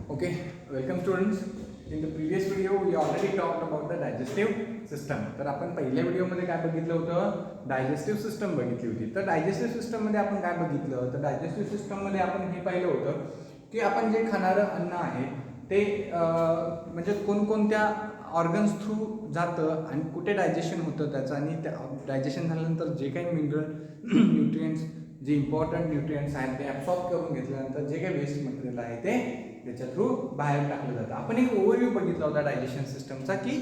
Okay, welcome students. In the previous video we already talked about the digestive system. तर आपण पहिल्या व्हिडिओमध्ये काय बघितलं होतं, डायजेस्टिव्ह सिस्टम बघितली होती. तर डायजेस्टिव्ह सिस्टममध्ये आपण काय बघितलं, तर डायजेस्टिव्ह सिस्टममध्ये आपण हे पाहिलं होतं की आपण जे खाणारं अन्न आहे ते म्हणजे कोणकोणत्या ऑर्गन्स थ्रू जातं आणि कुठे डायजेशन होतं त्याचं, आणि त्या डायजेशन झाल्यानंतर जे काही मिनरल न्यूट्रिएंट्स, जे इम्पॉर्टंट न्यूट्रिएंट्स आहेत ते ॲब्सॉर्ब करून घेतल्यानंतर जे काही वेस्ट मटेरियल आहे ते त्याच्या थ्रू बाहेर टाकलं जातं. आपण एक ओव्हरव्ह्यू बघितला होता डायजेशन सिस्टमचा की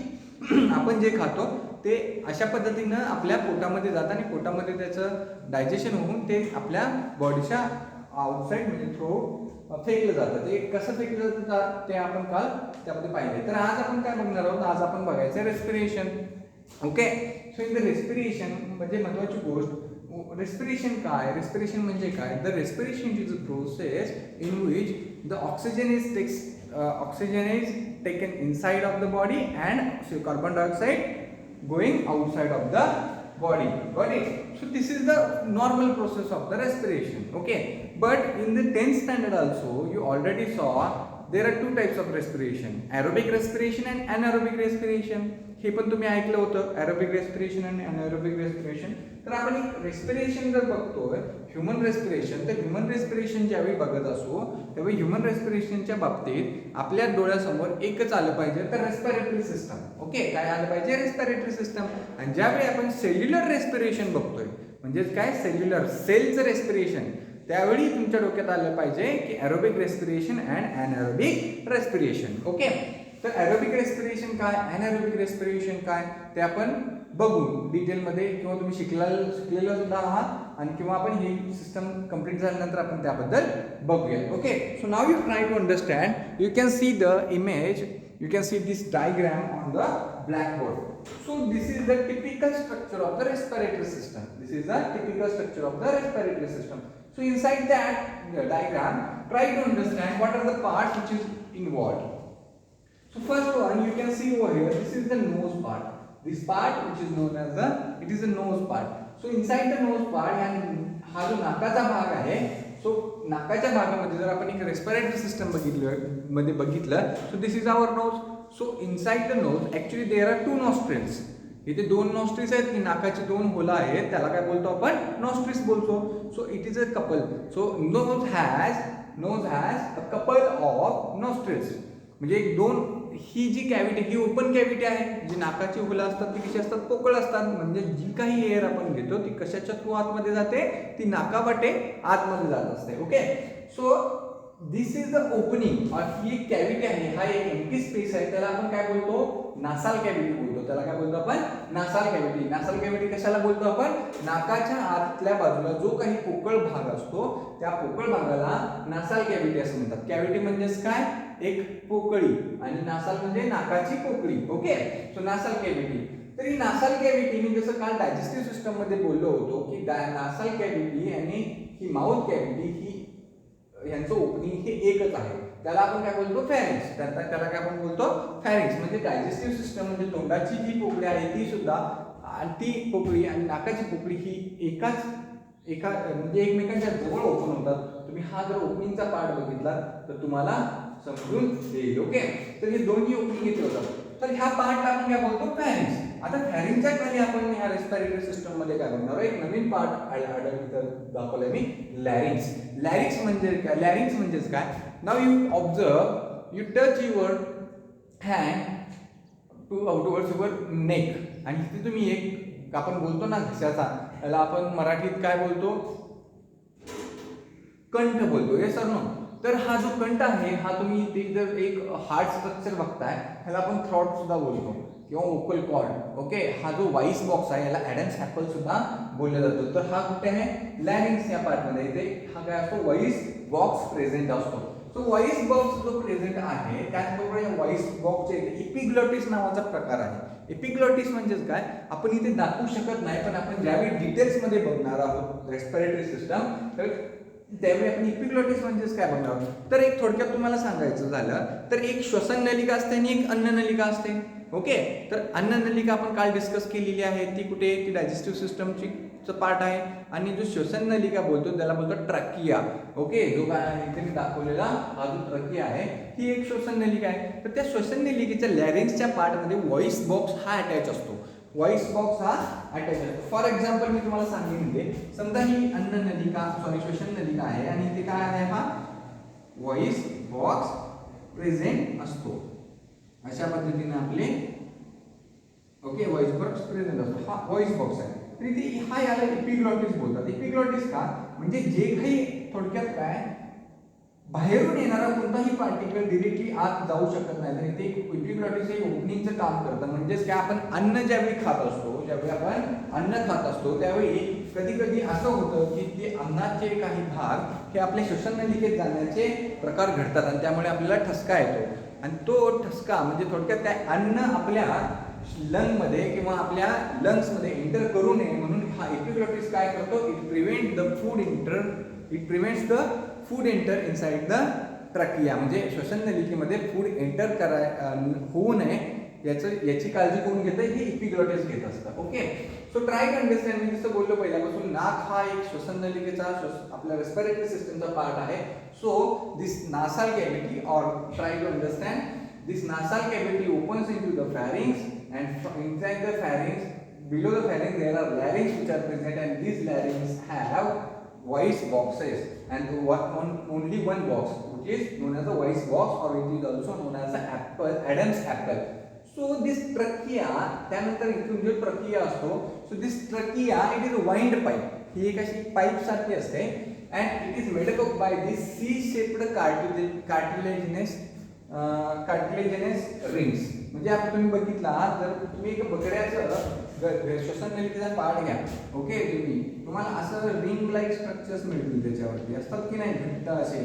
आपण जे खातो ते अशा पद्धतीनं आपल्या पोटामध्ये जातं आणि पोटामध्ये त्याचं डायजेशन होऊन ते आपल्या बॉडीच्या आउटसाईड म्हणजे थ्रू फेकलं जातं. ते कसं फेकलं जातं ते आपण काल त्यामध्ये पाहिले. तर आज आपण काय बघणार आहोत, आज आपण बघायचं respiration. Okay, so in the respiration म्हणजे महत्त्वाची गोष्ट, respiration काय, respiration म्हणजे काय. the respiration is a process in which the oxygen is taken inside of the body and carbon dioxide going outside of the body. Got it? So this is the normal process of the respiration. Okay, but in the 10th standard also you already saw there are two types of respiration, aerobic respiration and anaerobic respiration. हे पण तुम्ही ऐकलं होतं, aerobic respiration आणि anaerobic respiration. तर आपण एक respiration जर बघतोय ह्युमन रेस्पिरेशन, तर ह्युमन रेस्पिरेशन ज्यावेळी बघत असो त्यावेळी ह्युमन रेस्पिरेशनच्या बाबतीत आपल्या डोळ्यासमोर एकच आलं पाहिजे, तर रेस्पिरेटरी सिस्टम. ओके, काय आलं पाहिजे, रेस्पिरेटरी सिस्टम. आणि ज्यावेळी आपण सेल्युलर रेस्पिरेशन बघतोय म्हणजेच काय, सेल्युलर सेलचं रेस्पिरेशन, त्यावेळी तुमच्या डोक्यात आलं पाहिजे की aerobic respiration and anaerobic respiration. Okay, तर एरोबिक रेस्पिरेशन काय, अनएरोबिक रेस्पिरेशन काय ते आपण बघू डिटेलमध्ये, किंवा तुम्ही शिकलेलं सुद्धा आहात आणि किंवा आपण ही सिस्टम कंप्लीट झाल्यानंतर आपण त्याबद्दल बघूया. Okay, so now you try to understand. You can see the image, you can see this diagram on the blackboard. So this is the typical structure of the respiratory system. This is the typical structure of the respiratory system. So inside that diagram, try to understand what are the parts which is involved. So first one you can see over here, this is the nose part. This part which is known as the, it is the nose part. So inside the nose part, and हा जो नाकाचा भाग आहे, so नाकाच्या भागामध्ये जर आपण एक respiratory system बघितलं, so this is our nose. So inside the nose actually there are two nostrils. इथे दोन नॉस्ट्रिल्स आहेत की नाकाची दोन होलं आहेत, त्याला काय बोलतो आपण, नॉस्ट्रिल्स बोलतो. So it is a couple. So nose has a couple of nostrils. म्हणजे एक दोन, ही जी कॅव्हिटी ही ओपन कॅव्हिटी आहे. जी नाकाची होलं असतात ती कशी असतात, पोकळ असतात. म्हणजे जी काही एअर आपण घेतो ती कशाच्या थ्रू आतमध्ये जाते, ती नाकावाटे आतमध्ये जात असते. Okay, so this is the opening. ही एक कॅव्हिटी आहे, हा एक एम्प्टी स्पेस आहे, त्याला आपण काय बोलतो, नासाल कॅव्हिटी बोलतो. त्याला काय बोलतो आपण, नासाल कॅव्हिटी. नासाल कॅव्हिटी कशाला बोलतो आपण, नाकाच्या आतल्या बाजूला जो काही पोकळ भाग असतो त्या पोकळ भागाला नासाल कॅव्हिटी असं म्हणतात. कॅव्हिटी म्हणजेच काय, एक पोकळी, आणि नासाल म्हणजे नाकाची पोकळी. Okay, so नासाल cavity. तर ही नासाल कॅव्हिटी मी जसं काल डायजेस्टिव्ह सिस्टम मध्ये बोललो होतो की नासाल कॅव्हिटी आणि ही माउथ कॅव्हिटी ही यांचं ओपनिंग हे एकच आहे. त्याला आपण काय बोलतो, फॅरिंक्स. त्याला काय आपण बोलतो, फॅरिंक्स. म्हणजे डायजेस्टिव्ह सिस्टम म्हणजे तोंडाची जी पोकळी आहे ती सुद्धा, ती पोकळी आणि नाकाची पोकळी ही एका म्हणजे एकमेकांच्या जवळ ओपन होतात. तुम्ही हा जर ओपनिंगचा पार्ट बघितला तर तुम्हाला समजून येईल. ओके, तर हे दोन्ही ओपनिंग इथे होतात. तर ह्या पार्टला आपण काय बोलतो, फॅरिंक्स. आता फॅरिंगच्या खाली आपण ह्या रेस्पिरेटरी सिस्टम मध्ये काय बघणार, एक नवीन पार्ट दाखवलाय मी, लॅरिंक्स. लॅरिंक्स म्हणजे काय, लॅरिंक्स म्हणजेच काय, नाव you observe, you touch your hand towards your neck, आणि तिथे तुम्ही एक आपण बोलतो ना घशाचा, त्याला आपण मराठीत काय बोलतो, कंठ बोलतो. येस और नो. तर हा जो कंठ आहे हा तुम्ही इथे जर एक हार्ट स्ट्रक्चर बघताय, ह्याला आपण थ्रॉट सुद्धा बोलतो किंवा वोकल कॉर्ड. ओके, हा जो व्हॉइस बॉक्स आहे याला ॲडम्स ॲपल सुद्धा बोलला जातो. तर हा कुठे आहे, लॅरिंग्स या पार्टमध्ये. इथे हा काय असतो, व्हॉइस बॉक्स प्रेझेंट असतो. सो व्हॉइस बॉक्स जो प्रेझेंट आहे त्याचबरोबर या व्हॉइस बॉक्सच्या इथे इपिग्लॉटिस नावाचा प्रकार आहे. एपिग्लॉटिस म्हणजेच काय, आपण इथे दाखवू शकत नाही, पण आपण ज्यावेळी डिटेल्समध्ये बघणार आहोत रेस्पिरेटरी सिस्टम, तर त्यावेळी आपण इपिग्लॉटिस म्हणजेच काय बघणार. तर एक थोडक्यात तुम्हाला सांगायचं झालं तर एक श्वसन नलिका असते आणि एक अन्न नलिका असते. ओके, तर अन्ननलिका आपण काल डिस्कस केलेली आहे, ती कुठे, ती डायजेस्टिव्ह सिस्टमची पार्ट आहे. आणि जो श्वसन नलिका बोलतो त्याला बोलतो ट्रकिया. ओके, जो काय आहे इथे मी दाखवलेला हा जो ट्रकिया आहे ही एक श्वसन नलिका आहे. तर त्या श्वसन नलिकेच्या लॅरिंग्सच्या पार्टमध्ये व्हॉइस बॉक्स हा अटॅच असतो. व्हॉइस बॉक्स हा अटॅच असतो. फॉर एक्झाम्पल मी तुम्हाला सांगेन, म्हणजे समजा ही अन्न नलिका श्वसन नलिका आहे आणि इथे काय आहे, हा व्हॉइस बॉक्स प्रेझेंट असतो. अशा पद्धतीने आपले ओके व्हॉइस बॉक्स प्रेझेंट असतो. हा व्हॉइस बॉक्स आहे. तर इथे हा याला एपिग्लॉटिस बोलतात. एपिग्लॉटिस का, म्हणजे जे काही थोडक्यात काय बाहेरून येणारा कोणताही पार्टिकल डिरेक्टली आत जाऊ शकत नाही. तर इथे एपिग्लॉटिस हे ओपनिंगचं काम करतं. म्हणजेच काय, आपण अन्न ज्यावेळी खात असतो, ज्यावेळी आपण अन्न खात असतो त्यावेळी कधी कधी असं होतं की ते अन्नाचे काही भाग हे आपल्या श्वसन नलिकेत जाण्याचे प्रकार घडतात आणि त्यामुळे आपल्याला ठसका येतो. आणि तो ठसका म्हणजे थोडक्यात काय, अन्न आपल्या लंगमध्ये किंवा आपल्या लंग्समध्ये एंटर करू नये म्हणून हा एपिग्लॉटिस काय करतो, it prevents the food enter inside the trachea. म्हणजे श्वसन नलिकेमध्ये फूड एंटर होऊ नये याची काळजी कोण घेतं, हे एपिग्लॉटिस घेत असतं. Okay, so try to understand. मी जसं बोललो पहिल्यापासून, नाक हा एक श्वसन नलिकेचा आपल्या रेस्पिरेटरी सिस्टमचा पार्ट आहे. So this nasal cavity, or try to understand, this nasal cavity opens into the pharynx, and inside the pharynx, below the pharynx there are larynx which are present, and these larynx have voice boxes, and only one box which is known as the voice box, or it is also known as the Adam's apple. So this trachea, त्यानंतर इथून जो trachea असतो, so this trachea it is a wind pipe. ही एक अशी pipe सारखी असते, and it is made up by this C-shaped cartilaginous rings. म्हणजे आपण तुम्ही बघितला, जर तुम्ही एक बकऱ्याचं श्वसन नलिकेचा पार्ट घ्या, ओके, तुम्हाला असं रिंग लाईक स्ट्रक्चर्स मिळतील, त्याच्यावरती असतात की नाही घट्ट असे.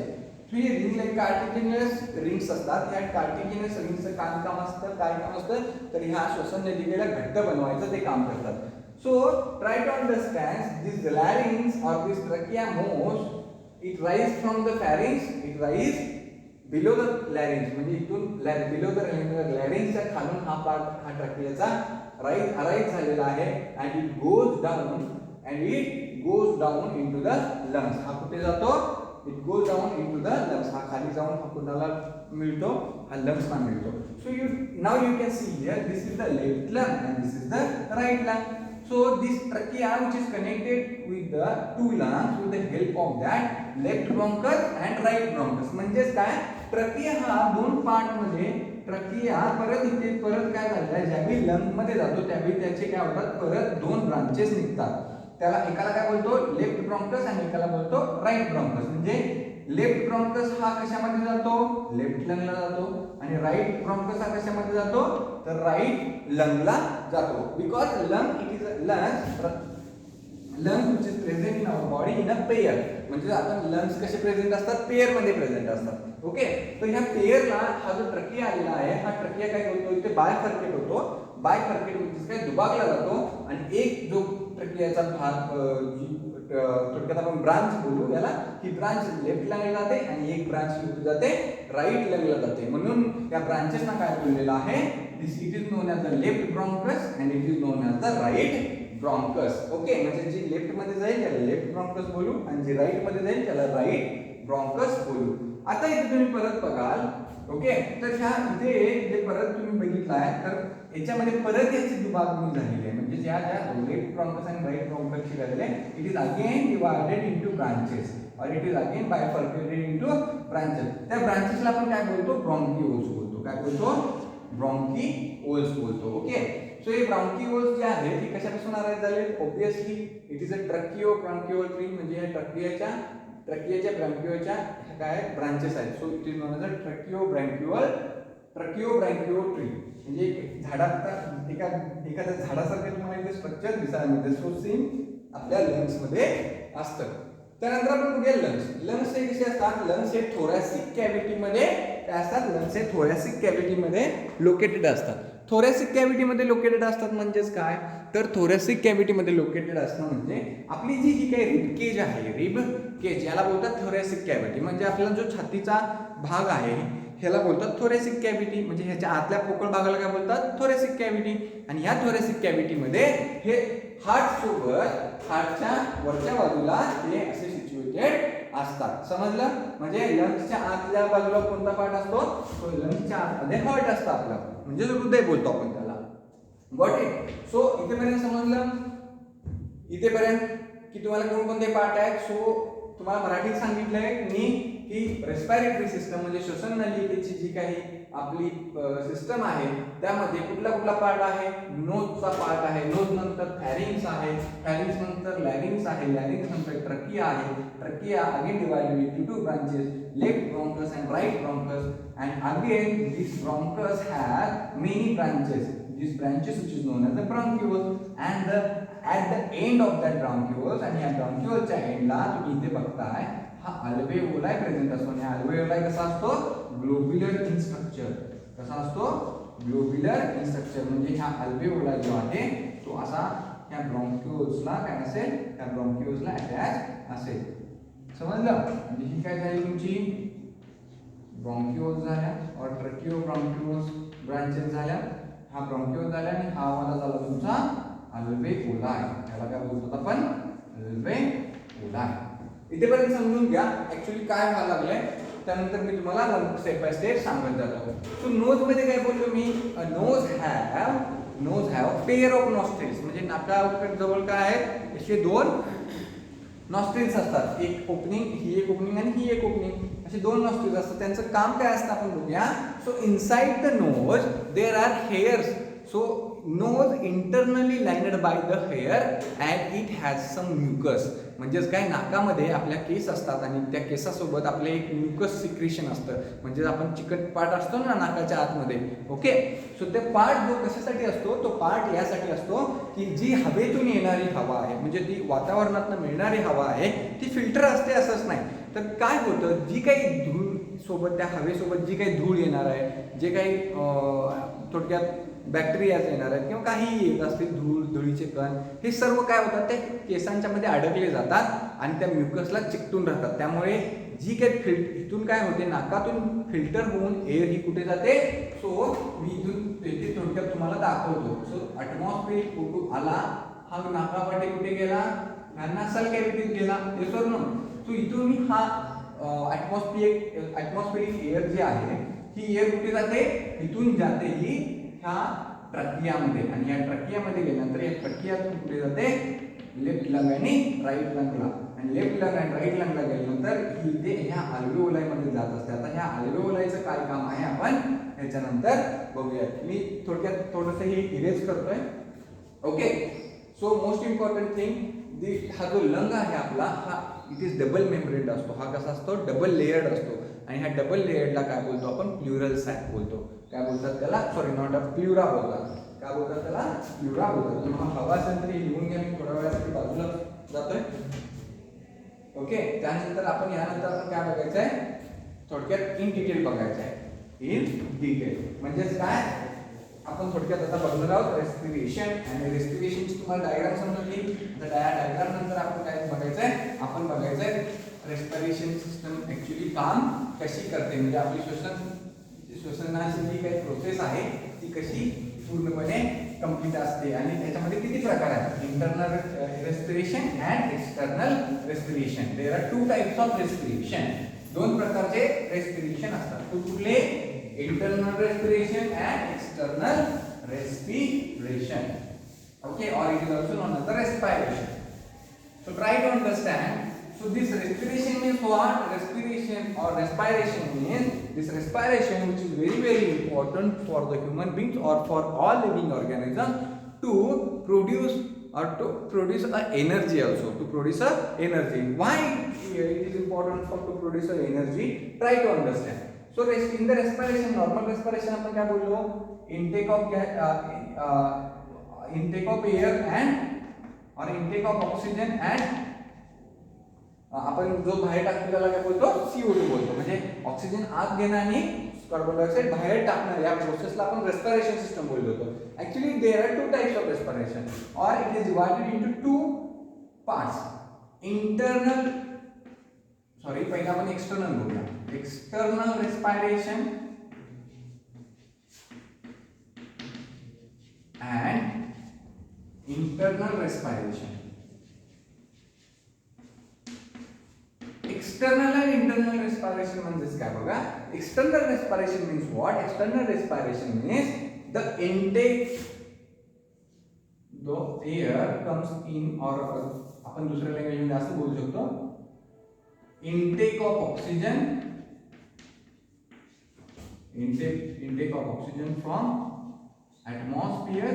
ही रिंग लाईक कार्टिलेजिनस रिंग्स असतात. या कार्टिलेजिनस रिंग्सचं काम असतं, काय काम असतं, तर ह्या श्वसन नलिकेला घट्ट बनवायचं ते काम करतात. So try to understand this larynx और this trachea moves, it rise from the pharynx, it rise below the larynx, म्हणजे इथून बिलो द लॅरिंग्सच्या खालून हा पार्ट, हा ट्रकियाचा अराइज झालेला आहे. And it goes down into the lungs. हा कुठे जातो, it goes down into the lungs. हा खाली जाऊन हा कुणाला मिळतो, हा लंग्सला मिळतो. So now you can see here, this is the left lung and this is the right lung. So this trachea which is connected with the two lungs with the help of that left bronchus and right bronchus. म्हणजे काय, trachea हा दोन part मध्ये, trachea परत इथे परत काय झालं, ज्यावेळी लंग मध्ये जातो त्यावेळी त्याचे काय होतात, परत दोन ब्रांचेस निघतात. त्याला एकाला काय बोलतो लेफ्ट ब्रॉन्कस आणि एकाला बोलतो राईट ब्रॉन्कस. म्हणजे लेफ्ट ब्रॉन्कस हा कशामध्ये जातो, लेफ्ट लंगला जातो, आणि राईट ब्रॉन्कस हा कशामध्ये जातो, तर राईट लंगला जातो. Because lung it is lungs which is present in our body in a pair. म्हणजे आपण लंग्स कसे प्रेझेंट असतात, पेयर मध्ये प्रेझेंट असतात. ओके, तर ह्या पेयरला हा जो ट्रकिया आलेला आहे, हा ट्रकिया काय करतो, इथे बायफर्केट होतो. बायफर्केट म्हणजे काय, दुभागला जातो, आणि एक जो ट्रकियाचा भाग थोडक्यात आपण ब्रांच बोलू याला, ही ब्रांच लेफ्ट लंगला जाते आणि एक ब्रांच कुठे जाते, राईट लंगला जाते. म्हणून या ब्रांचेसना काय बोललेलं आहे, this it is known as the left bronchus and it is known as the right bronchus. Okay, म्हणजे जी लेफ्ट मध्ये जाईल त्याला लेफ्ट ब्रॉन्कस बोलू, आणि जी राईट मध्ये जाईल त्याला राईट ब्रॉन्कस बोलू. आता इथे तुम्ही परत बघाल, ओके, तर ह्या इथे जे परत तुम्ही बघितलाय, तर याच्यामध्ये परत याची दुभागणी झालेली आहे. म्हणजे ज्या लेफ्ट ब्रॉन्कस आणि राईट ब्रॉन्कसची झालेली आहे, it is again divided into branches, और it is again bifurcated into branches. त्या ब्रांचेसला आपण काय बोलतो, ब्रॉन्किओल्स बोलतो. काय बोलतो, ब्रॉन्किओल्स बोलतो. ओके, सो हे ब्रॉन्किओल्स जे आहेत ती कशापासून अराइज झाले, obviously it is a tracheo bronchial tree. म्हणजे या ट्रकियाच्या ब्रॉन्किओच्या काय ब्रांचेस आहेत. So it is known as a tracheo broncho tree. म्हणजे झाडात एखाद्या झाडासारखं तुम्हाला इथे स्ट्रक्चर दिसायला मिळते. सो सेम आपल्या लंग्स मध्ये असतं. त्यानंतर आपण बघूया लंग्स हे कसे असतात, लंग्स हे थोरॅसिक कॅव्हिटी मध्ये काय असतात, लंग्स हे थोरॅसिक कॅव्हिटी मध्ये लोकेटेड असतात. थोरॅसिक कॅव्हिटी मध्ये लोकेटेड असतात म्हणजेच काय, तर थोरॅसिक कॅव्हिटी मध्ये लोकेटेड असणं म्हणजे आपली जी काही रिब केज आहे, रिब केज याला बोलतात थोरॅसिक कॅव्हिटी. म्हणजे आपला जो छातीचा भाग आहे, ह्याला बोलतात थोरेसिक कॅव्हिटी, म्हणजे ह्याच्या आतल्या पोकळ भागाला काय बोलतात थोरेसिक कॅव्हिटी. आणि ह्या थोरेसिक कॅव्हिटीमध्ये हे हार्ट सोबत हार्टच्या वरच्या बाजूला ते असे सिच्युएटेड असतात. समजलं? म्हणजे लंग्सच्या आतल्या बाजूला कोणता पार्ट असतो, तो लंग्सच्या आतमध्ये हार्ट असतं आपलं, म्हणजे हृदय बोलतो आपण त्याला. Got it? सो इथेपर्यंत समजलं? इथेपर्यंत की तुम्हाला कोणकोणते पार्ट आहेत. सो तुम्हाला मराठीत सांगितलंय मी की रेस्पिरेटरी सिस्टम म्हणजे श्वसन नलिकेची जी काही आपली सिस्टम आहे त्यामध्ये कुठला कुठला पार्ट आहे. नोजचा पार्ट आहे, नोज नंतर फॅरिंग्स आहे, फॅरिंग्स नंतर लॅरिंग्स आहे, लॅरिंग्स नंतर ट्रकिया आहे, trachea again divided into 2 branches, left bronchus and right bronchus, and again this bronchus have many branches, these branches which is known as the bronchioles, and at the end of that bronchioles, आणि या ब्रॉन्क्युलच्या एंडला तुम्ही इथे बघताय हा अल्वेओलाय present असतो. आणि अल्वेओलाय कसा असतो, ग्लोब्युलर इन स्ट्रक्चर. कसा असतो, ग्लोब्युलर इन स्ट्रक्चर. म्हणजे हा अल्वेओलाय जो आहे तो असा ह्या ब्रॉन्क्युल्सला काय असेल, त्या ब्रॉन्क्युल्सला अटॅच असेल. समजलं? म्हणजे ही काय झाली तुमची ब्रॉन्क्युल्स झाल्या, और ट्रकिओ ब्रॉन्क्युल्स ब्रांचेस झाल्या, हा ब्रॉन्क्युल झाला, आणि हा वाला झाला तुमचा अल्वेओलाय. त्याला काय बोलतो आपण, अल्वेओलाय. इथेपर्यंत समजून घ्या ऍक्च्युअली काय व्हायला लागलंय, त्यानंतर मी तुम्हाला स्टेप बाय स्टेप सांगत जातो. सो नोज मध्ये काय बोलतो मी, nose have pair of nostrils, म्हणजे नाका जवळ काय आहेत असे दोन नॉस्ट्रिल्स असतात. एक ओपनिंग, ही एक ओपनिंग आणि ही एक ओपनिंग, असे दोन नॉस्ट्रिल्स असतात. त्यांचं काम काय असतं आपण बघूया. So inside the nose there are hairs. So nose internally lined by the hair and it has some mucus. म्हणजेच काय, नाकामध्ये आपल्या केस असतात आणि त्या केसासोबत आपले एक म्युकस सिक्रेशन असतं. म्हणजे आपण चिकट पार्ट असतो ना नाकाच्या आतमध्ये. ओके, सो ते पार्ट जो कशासाठी असतो, तो पार्ट यासाठी असतो की जी हवेतून येणारी हवा आहे, म्हणजे ती वातावरणातून मिळणारी हवा आहे ती फिल्टर असते असंच नाही. तर काय होतं, जी काही धूळ सोबत, त्या हवेसोबत जी काही धूळ येणार आहे, जे काही थोडक्यात बॅक्टेरियाज येणार आहेत किंवा काही येत असतील, धूळ, धुळीचे कण, हे सर्व काय होतात ते केसांच्या मध्ये अडकले जातात आणि त्या म्युकसला चिकटून राहतात. त्यामुळे जी काही इथून काय होते, नाकातून फिल्टर होऊन एअर ही कुठे जाते. सो मी इथून इथे थोडक्यात तुम्हाला दाखवतो. सो ॲटमॉस्फिअरिक O2 आला, हा नाकावाटे कुठे गेला, नासाल कॅव्हिटीत गेला. येसोर नो. सो इथून मी हा ॲटमॉस्फिअरिक एअर जी आहे ही एअर कुठे जाते, इथून जाते ही ह्या ट्रकियामध्ये, आणि या ट्रकियामध्ये गेल्यानंतर या ट्रकियातून कुठे जाते, लेफ्ट लंग आणि राईट लंगला, आणि लेफ्ट लंग आणि राईट लंगला गेल्यानंतर ही ते ह्या अल्वेओलायमध्ये जात असते. आता ह्या अल्वेओलायचं काय काम आहे आपण ह्याच्यानंतर बघूया. मी थोडक्यात थोडंसं हे इरेज करतोय. Okay, so most important thing, हा जो लंग आहे आपला, हा इट इज डबल मेम्ब्रेन्ड असतो. हा कसा असतो, डबल लेयर्ड असतो. आणि ह्या डबल लेयर्डला काय बोलतो आपण, प्लुरल सॅक बोलतो. काय बोलतात त्याला, सॉरी नॉट अ प्लुरा बोलतात. काय बोलतात त्याला, प्लुरा बोलतात. तुम्हाला हवा असेल तरी लिहून घ्या, मी थोड्या वेळासाठी बाजूला जातोय. ओके, त्यानंतर आपण यानंतर आपण काय बघायचं आहे, थोडक्यात इन डिटेल बघायचं आहे. इन डिटेल म्हणजेच काय, आपण थोडक्यात आता बघणार आहोत रेस्पिरेशन. आणि रेस्पिरेशनची तुम्हाला डायग्राम समजली. आता डायग्राम नंतर आपण काय बघायचं आहे, आपण बघायचं आहे रेस्पिरेशन सिस्टम ऍक्च्युली काम कशी करते, म्हणजे आपली श्वसनाची जी काही प्रोसेस आहे ती कशी पूर्णपणे कंप्लीट असते. आणि त्याच्यामध्ये किती प्रकार आहेत, internal respiration and external respiration. There are 2 types of respiration. दोन प्रकारचे रेस्पिरेशन असतात. कुठले, internal respiration and external respiration. Okay, or it is also known as the respiration. So try to understand. So this respiration means what? Respiration or respiration means this respiration, which is very very important for the human beings or for all living organisms to produce a energy also, to produce a energy. Why it is important for to produce a energy? Try to understand. So in the respiration, normal respiration आपण काय बोललो, intake of air and or intake of oxygen and आपण जो बाहेर टाकतो त्याला काय बोलतो, CO2 बोलतो. म्हणजे ऑक्सिजन आत घेणं आणि कार्बन डायऑक्साइड बाहेर टाकणं, या प्रोसेसला आपण रेस्पिरेशन सिस्टम बोलतो. Actually there are 2 types of respiration और it is divided into 2 parts. Internal, sorry पहिला आपण एक्सटर्नल बोलूया. External respiration and internal respiration. External and internal respiration means काय बघा. External respiration means what? External respiration means the intake, the air comes in, or आपण दुसऱ्या language मध्ये असं बोलू शकतो, intake of oxygen, intake of oxygen from atmosphere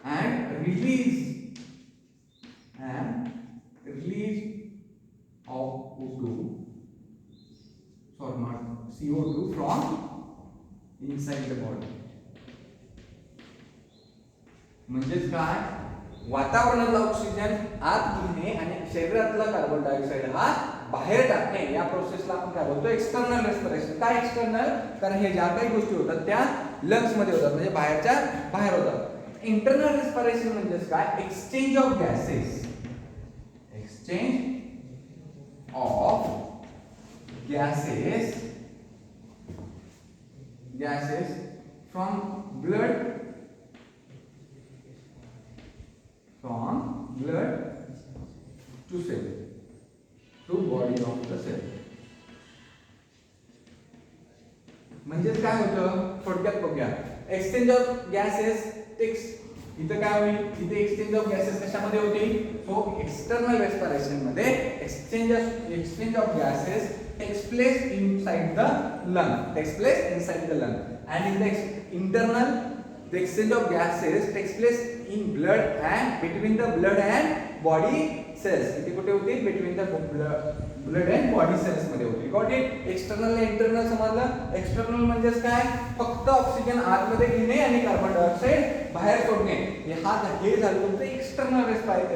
and release of O2, sorry not CO2 from inside the body. म्हणजेच काय, वातावरणातला oxygen आत घेणे आणि शरीरातला कार्बन डायऑक्साइड हा बाहेर टाकणे, या प्रोसेसला आपण काय बोलतो, एक्सटर्नल रेस्पिरेशन. काय एक्सटर्नल? कारण हे ज्या काही गोष्टी होतात त्या लंग्स मध्ये होतात, म्हणजे बाहेर होतात. इंटरनल रेस्पिरेशन म्हणजेच काय, exchange of gases, exchange of gases from blood to cell, to body of the cell. म्हणजेच काय होतं, थोडक्यात बघूया. एक्सचेंज ऑफ गॅसेस इथं काय होईल, इथे एक्सचेंज ऑफ गॅसेस कशामध्ये होते, सो एक्सटर्नल रेस्पिरेशन मध्ये exchange of gases takes place inside the lung, and in the internal the exchange of gases takes place in blood and between the blood and body cells. इथे कुठे होते, between the blood and body cells मध्ये होते. Got it? External आणि internal समजलं. External म्हणजेच काय, फक्त ऑक्सिजन आतमध्ये घेणे आणि कार्बन डायऑक्साइड बाहेर सोडणे, हे झालं तुमचं एक्सटर्नल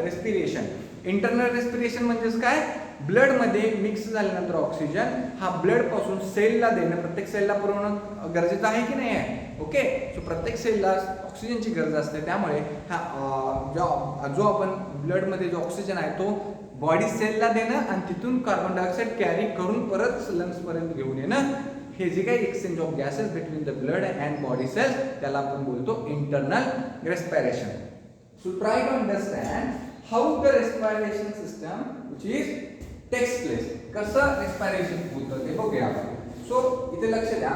रेस्पिरेशन. इंटरनल रेस्पिरेशन म्हणजेच काय, ब्लड मध्ये मिक्स झाल्यानंतर ऑक्सिजन हा ब्लड पासून सेलला देणं, प्रत्येक सेलला पुरवणं गरजेचं आहे की नाही आहे. ओके, सो प्रत्येक सेलला ऑक्सिजनची गरज असते, त्यामुळे हा जो आपण ब्लड मध्ये जो ऑक्सिजन आहे तो बॉडी सेलला देणं आणि तिथून कार्बन डायऑक्साइड कॅरी करून परत लंग्स पर्यंत घेऊन येणं, हे जे काही exchange of gases between the blood and body cells, त्याला आपण बोलतो internal respiration. So try to understand how the respiration system which is takes place, कसं रेस्पिरेशन होतं ते बघूया आपण. सो इथे लक्ष द्या.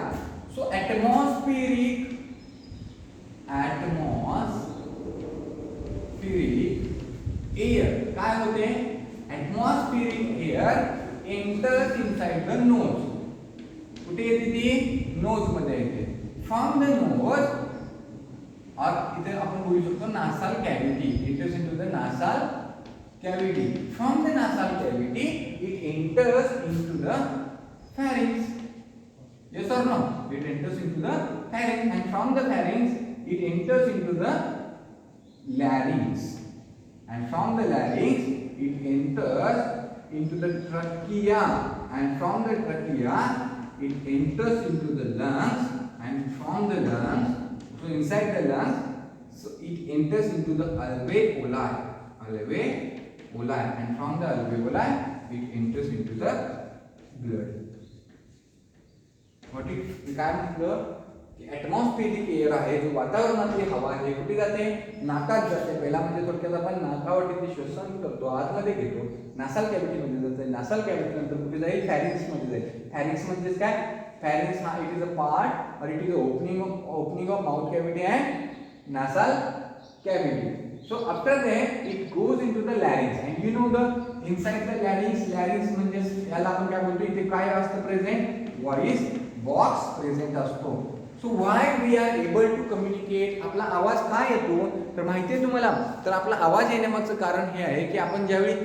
सो ॲटमॉस्फिरिक एअर काय होते, atmospheric air enters inside the knows. कुठे येते ती, नोज मध्ये येते. फ्रॉम द नोज, और इथे आपण बोलू शकतो नासाल cavity, enters into the नासाल cavity. From the nasal cavity it enters into the pharynx. Yes or no? It enters into the pharynx, and from the pharynx it enters into the larynx, and from the larynx it enters into the trachea, and from the trachea it enters into the lungs, and from the lungs, so inside the lungs, so it enters into the alveoli, and from the alveoli it enters into the blood. What it काय म्हटलं की atmospheric air आहे, जो वातावरणातली हवा आहे, कुठे जाते, नाकात जाते. पहिला म्हणजे थोडक्यात आपण नाकावाटे श्वसन करतो, आतमध्ये घेतो, नासाल कॅव्हिटी मध्ये जाते. नासाल कॅव्हिटी नंतर कुठे जाईल, फॅरिंक्स मध्ये जाईल. फॅरिंक्स म्हणजे काय, फॅरिंक्स हा इट इज अ पार्ट और it is a opening of mouth cavity and नासाल cavity. So after that it goes into the larynx, and you know the inside the larynx म्हणजे याला आपण काय बोलतो, इथे काय असतं प्रेझेंट, व्हॉइस बॉक्स प्रेझेंट असतो. So why we are able to communicate, आपला आवाज काय येतो तर माहिती आहे तुम्हाला, तर आपला आवाज येण्यामागचं कारण हे आहे की आपण ज्यावेळी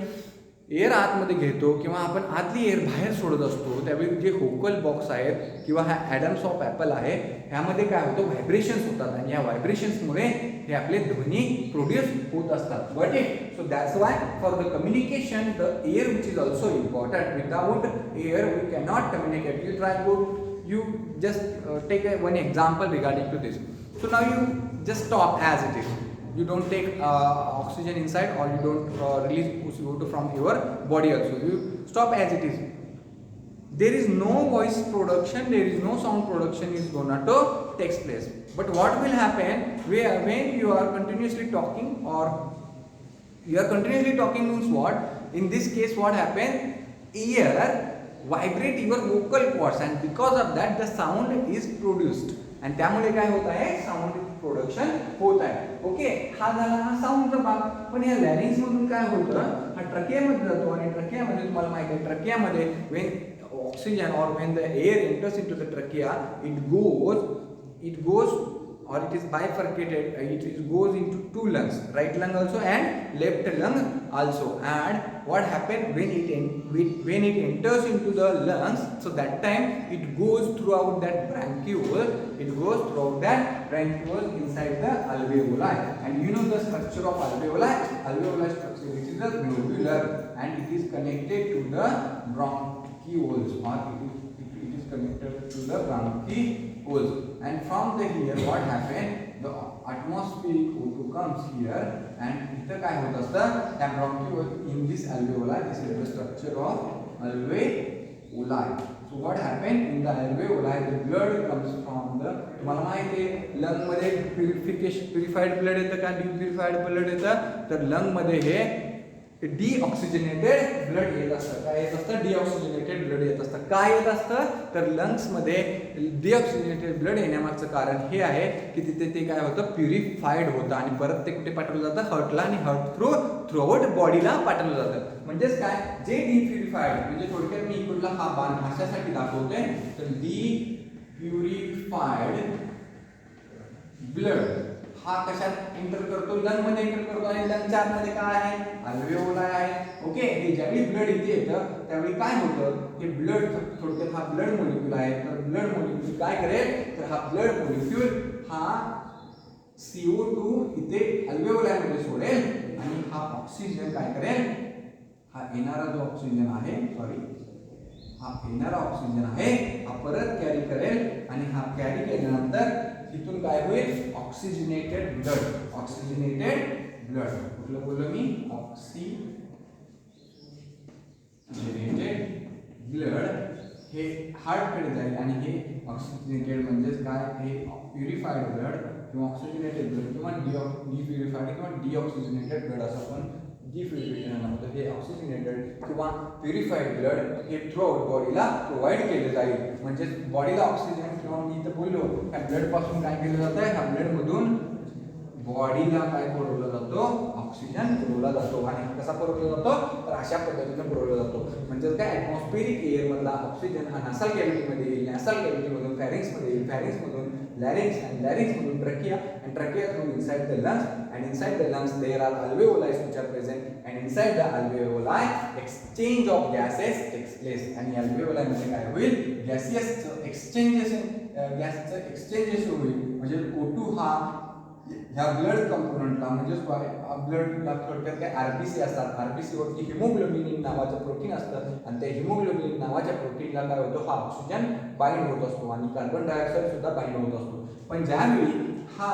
एअर आतमध्ये घेतो किंवा आपण आतली एअर बाहेर सोडत असतो, त्यावेळी जे व्होकल बॉक्स आहेत किंवा हा ॲडम्स ऑफ ॲपल आहे, ह्यामध्ये काय होतं, व्हायब्रेशन्स होतात, आणि या व्हायब्रेशन्समुळे हे आपले ध्वनी प्रोड्यूस होत असतात. But so that's why for the communication the air which is also important. Without air we cannot communicate. You try to you just take one example regarding to this. So now you just stop as it is. You don't take oxygen inside, or you don't release CO2 from your body also. You stop as it is. There is no voice production, there is no sound production is gonna to takes place. But what will happen when you are continuously talking, or you are continuously talking means what? In this case, what happen? Ear vibrate your vocal cords, and because of that the sound is produced. आणि त्यामुळे काय होत आहे? Sound production होत आहे. Okay, हा झाला हा साऊंडचा भाग. पण या लॅरिंग्स मधून काय होतं? हा ट्रकियामध्ये जातो, आणि ट्रकियामध्ये तुम्हाला माहिती आहे, ट्रकियामध्ये when oxygen or when the air enters into the trachea, it goes or it is bifurcated, it goes into two lungs, right lung also and left lung also. And what happens when it enters into the lungs, so that time it goes throughout that bronchiole, inside the alveoli. And you know the structure of alveoli structure, which is the globular, and it is connected to the bronchioles, or it is connected to the bronchioles. And from the here what happened, the atmospheric O2 comes here, and इथं काय होत असतं? त्या bronchiole in this alveoli, this is the structure of alveoli. So what happened in the alveoli, the blood comes from the, तुम्हाला माहिती आहे lung मध्ये purified blood येतं का डिप्युरिफाइड ब्लड येतं? तर लंग मध्ये हे डिऑक्सिजनेटेड ब्लड येत असतं. काय येत असतं? डिऑक्सिजनेटेड ब्लड येत असतं. काय येत असतं? तर लंग्स मध्ये डिऑक्सिजनेटेड ब्लड येण्यामागचं कारण हे आहे की तिथे ते काय होतं? प्युरिफाइड होतं, आणि परत ते कुठे पाठवलं जातं? हार्टला, आणि हार्ट थ्रूआउट बॉडीला पाठवलं जातं. म्हणजेच काय, जे डिप्युरिफाइड, म्हणजे थोडक्यात मी इकडला हा बाण भाषासाठी दाखवतोय, तर डिप्युरिफाइड ब्लड हा कशात एंटर करतो? लंग मध्ये एंटर करतो, आणि लंगच्या आतमध्ये काय आहे? अल्वेओलाई आहे. ओके, हे ज्यावेळी ब्लड इथे येतं त्यावेळी काय होतं? हे ब्लड, थोडक्यात हा ब्लड मॉलिक्यूल आहे, तर ब्लड मॉलिक्यूल काय करेल? तर हा ब्लड मॉलिक्यूल हा CO2 इथे अल्वेओलाई मध्ये सोडेल, आणि हा ऑक्सिजन काय करेल? हा येणारा जो ऑक्सिजन आहे, हा येणारा ऑक्सिजन आहे, हा परत कॅरी करेल, आणि हा कॅरी केल्यानंतर इथून काय होईल? ऑक्सिजनेटेड ब्लड, कुठलं बोललो मी? ऑक्सिजनेटेड ब्लड हे हार्टकडे जाईल, आणि हे ऑक्सिजनेटेड म्हणजेच काय? हे प्युरिफाइड ब्लड किंवा ऑक्सिजनेटेड ब्लड किंवा डिप्युरिफाइड किंवा डिऑक्सिजनेटेड ब्लड असं आपण डिफ्युरिफिकेशन म्हणतो. हे ऑक्सिजनेटेड किंवा प्युरिफाइड ब्लड हे थ्रूआउट बॉडीला प्रोव्हाइड केलं जाईल. म्हणजे बॉडीला ऑक्सिजन, किंवा मी इथं बोललो त्या ब्लड पासून काय केलं जातं? ह्या ब्लड मधून बॉडीला काय पुरवला जातो? ऑक्सिजन पुरवला जातो. आणि कसा पुरवला जातो? तर अशा पद्धतीने पुरवला जातो. म्हणजे काय, ॲटमॉस्फेरिक एअर मधला ऑक्सिजन हा नासल कॅव्हिटीमध्ये येईल, नासल कॅव्हिटीमधून फॅरिंग्समध्ये येईल, फॅरिंग्समधून लॅरिंग्स, and लॅरिंग्समधून trachea, and trachea through inside the lungs, and inside the lungs there are alveoli which are present, and inside the alveoli exchange of gases takes place. आणि alveoli मध्ये काय होईल? गॅसियस एक्सचेंजेस होईल. म्हणजे O2 हा ह्या blood कंपोनंटला, म्हणजे ब्लडला थोडक्यात काय आरबीसी असतात, आरबीसी वरती हिमोग्लोबिन नावाचं प्रोटीन असतं, आणि त्या हिमोग्लोबिन नावाच्या प्रोटीनला काय होतं? हा ऑक्सिजन बाइंड होत असतो, आणि कार्बन डायऑक्साईड सुद्धा बाइंड होत असतो. पण ज्यावेळी हा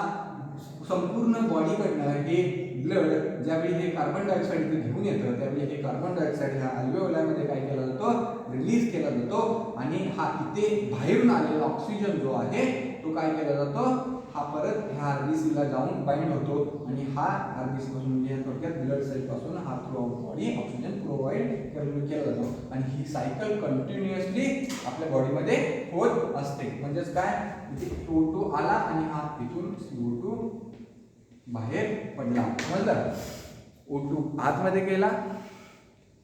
संपूर्ण बॉडीकडनं हे ब्लड, ज्यावेळी हे कार्बन डायऑक्साईड इथे घेऊन येतं, त्यावेळी हे कार्बन डायऑक्साईड ह्या अल्वेओलामध्ये काय केला जातो? रिलीज केला जातो, आणि हा इथे बाहेरून आलेला ऑक्सिजन जो आहे तो काय केला जातो? हा परत ह्या आरबीसीला जाऊन बाइंड होतो, आणि हा आरबीसी पासून, म्हणजे थोडक्यात ब्लड सेल पासून हा थ्रूआउट बॉडी ऑक्सिजन प्रोव्हाइड केला जातो. आणि ही सायकल कंटिन्युअसली आपल्या बॉडीमध्ये होत असते. म्हणजेच काय, इथे O2 आला, आणि हा इथून CO2 बाहेर पडला. समजलं? O2 आतमध्ये गेला,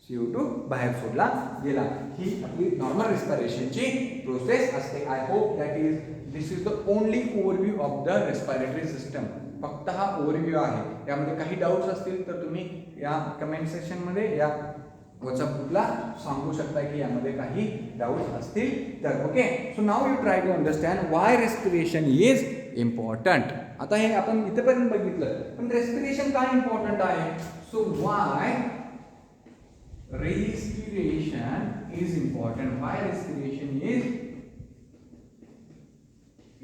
CO2 बाहेर सोडला गेला. ही आपली नॉर्मल रेस्पिरेशनची प्रोसेस असते. I hope that is this is the only overview of the respiratory system. फक्त हा ओव्हरव्ह्यू आहे. यामध्ये काही डाऊट्स असतील तर तुम्ही या कमेंट सेक्शनमध्ये, या व्हॉट्सअप ग्रुपला सांगू शकता की यामध्ये काही डाऊट्स असतील तर. Okay, so now you try to understand why respiration is important. आता हे आपण इथेपर्यंत बघितलं, पण रेस्पिरेशन का इम्पॉर्टंट आहे? So Y respiration is important. Why respiration is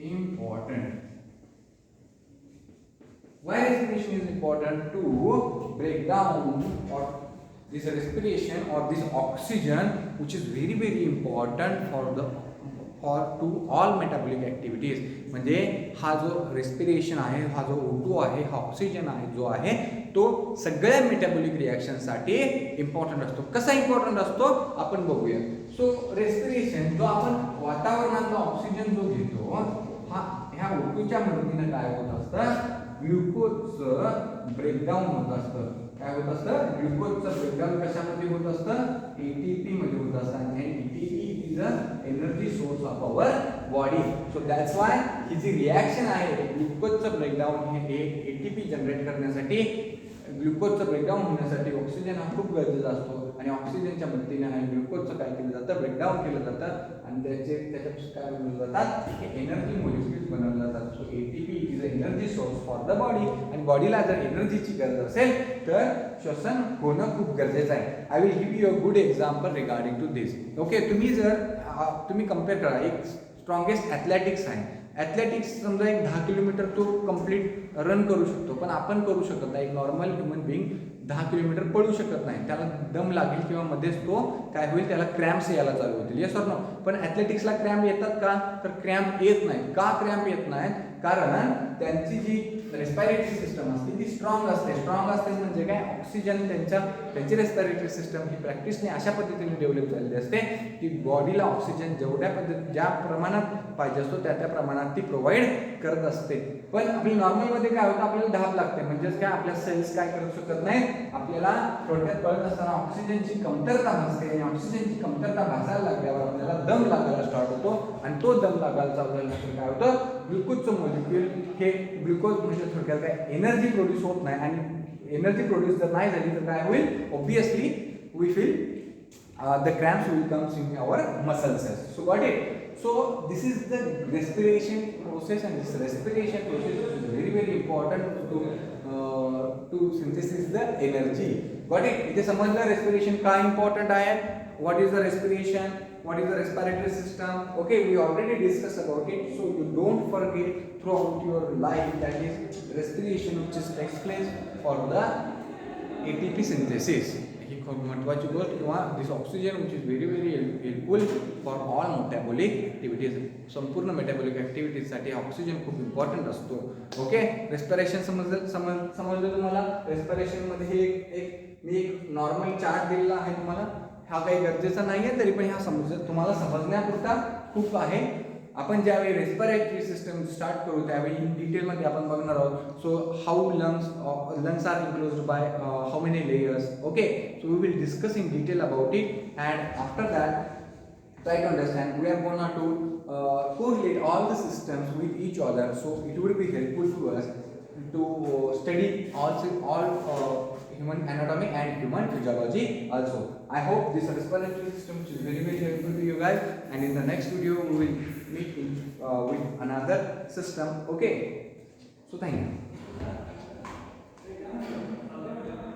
important? Why respiration is important? To break down or this respiration or this oxygen, which is very important for the for to all metabolic activities. म्हणजे हा जो respiration आहे, हा जो O2 आहे, हा oxygen आहे जो आहे तो सगळ्या मेटाबॉलिक रिॲक्शनसाठी इम्पॉर्टंट असतो. कसा इम्पॉर्टंट असतो आपण बघूया. सो रेस्पिरेशन जो आपण वातावरणातला ऑक्सिजन जो घेतो हा ह्या O2च्या मदतीने काय होत असतं, ग्लुकोजचं ब्रेकडाऊन होत असतं. काय होत असतं, ग्लुकोजचं ब्रेकडाऊन कशामध्ये होत असतं, ATP मध्ये होत असतं. आणि ATP is a energy source of our body. So that's why ही जी रिॲक्शन आहे ग्लुकोजचं ब्रेकडाऊन हे ATP जनरेट करण्यासाठी, ग्लुकोजचं ब्रेकडाऊन होण्यासाठी ऑक्सिजन हा खूप गरजेचा असतो. आणि ऑक्सिजनच्या मदतीने ग्लुकोजचं काय केलं जातं, ब्रेकडाऊन केलं जातं आणि त्याच्यापासून काय बनवलं जातात, हे एनर्जी मॉलिक्युल्स बनवले जातात. So ATP is a energy source for the body. आणि बॉडीला जर एनर्जीची गरज असेल तर श्वसन होणं खूप गरजेचं आहे. I will give you a good example regarding to this. Okay, तुम्ही कम्पेअर करा, एक स्ट्रॉंगेस्ट ॲथलेटिक्स आहे. ॲथलेटिक्स समजा एक 10 किलोमीटर तो कम्प्लीट रन करू शकतो, पण आपण करू शकत नाही. एक नॉर्मल ह्युमन बिंग 10 किलोमीटर पळू शकत नाही. त्याला दम लागेल किंवा मध्येच तो काय होईल, त्याला क्रॅम्प्स यायला चालू होतील. Yes or no. पण ॲथलेटिक्सला क्रॅम्प येतात का, तर क्रॅम्प येत नाही. का क्रॅम्प येत नाहीत, कारण त्यांची जी रेस्पिरेटरी सिस्टम असते ती स्ट्रॉंग असते. स्ट्रॉंग असते म्हणजे काय, ऑक्सिजन त्यांची रेस्पिरेटरी सिस्टम ही प्रॅक्टिसने अशा पद्धतीने डेव्हलप झालेली असते की बॉडीला ऑक्सिजन ज्या प्रमाणात पाहिजे असतो त्या प्रमाणात ती प्रोव्हाइड करत असते. पण आपली नॉर्मलमध्ये काय होतं, आपल्याला धाप लागते. म्हणजेच काय, आपल्या सेल्स काय करू शकत नाही, आपल्याला थोडक्यात पळत असताना ऑक्सिजनची कमतरता भासते. आणि ऑक्सिजनची कमतरता भासायला लागल्यावर आपल्याला दम लागायला स्टार्ट होतो. आणि तो दम लागायला चालू झाल्यानंतर काय होतं, ग्लुकोजचं मॉलिक्युल हे ग्लुकोज म्हणजे थोडक्यात काय, एनर्जी प्रोड्यूस होत नाही. आणि एनर्जी प्रोड्यूस जर नाही झाली तर काय होईल, obviously we feel the cramps will come in our muscle cells. So got it. So this is the respiration process, and this respiration process is very important to synthesis the energy. Got it. इथे समजलं respiration का important आहे, what is the respiration, what is the respiratory system. Okay, we already discussed about it, so you don't forget throughout your life that is respiration which is takes place for the ATP synthesis. ही खूप महत्त्वाची गोष्ट. किंवा this oxygen which is very helpful for all metabolic activities. संपूर्ण metabolic ॲक्टिव्हिटीजसाठी oxygen खूप important असतो. Okay, respiration समजलं तुम्हाला. रेस्पिरेशनमध्ये हे मी एक नॉर्मल चार्ट दिलेला आहे तुम्हाला. हा काही गरजेचा नाही आहे, तरी पण ह्या तुम्हाला समजण्यापुरता खूप आहे. आपण ज्यावेळी रेस्पिरेटरी सिस्टम स्टार्ट करू त्यावेळी इन डिटेलमध्ये आपण बघणार आहोत. So how lungs are enclosed by how many layers. Okay, so we will discuss in detail about it. And after that try to understand, we are going to correlate all the systems with each other, so it would be helpful to us to study all human anatomy and human physiology also. I hope this respiratory system is very helpful to you guys, and in the next video we will meet with another system. Okay, so thank you.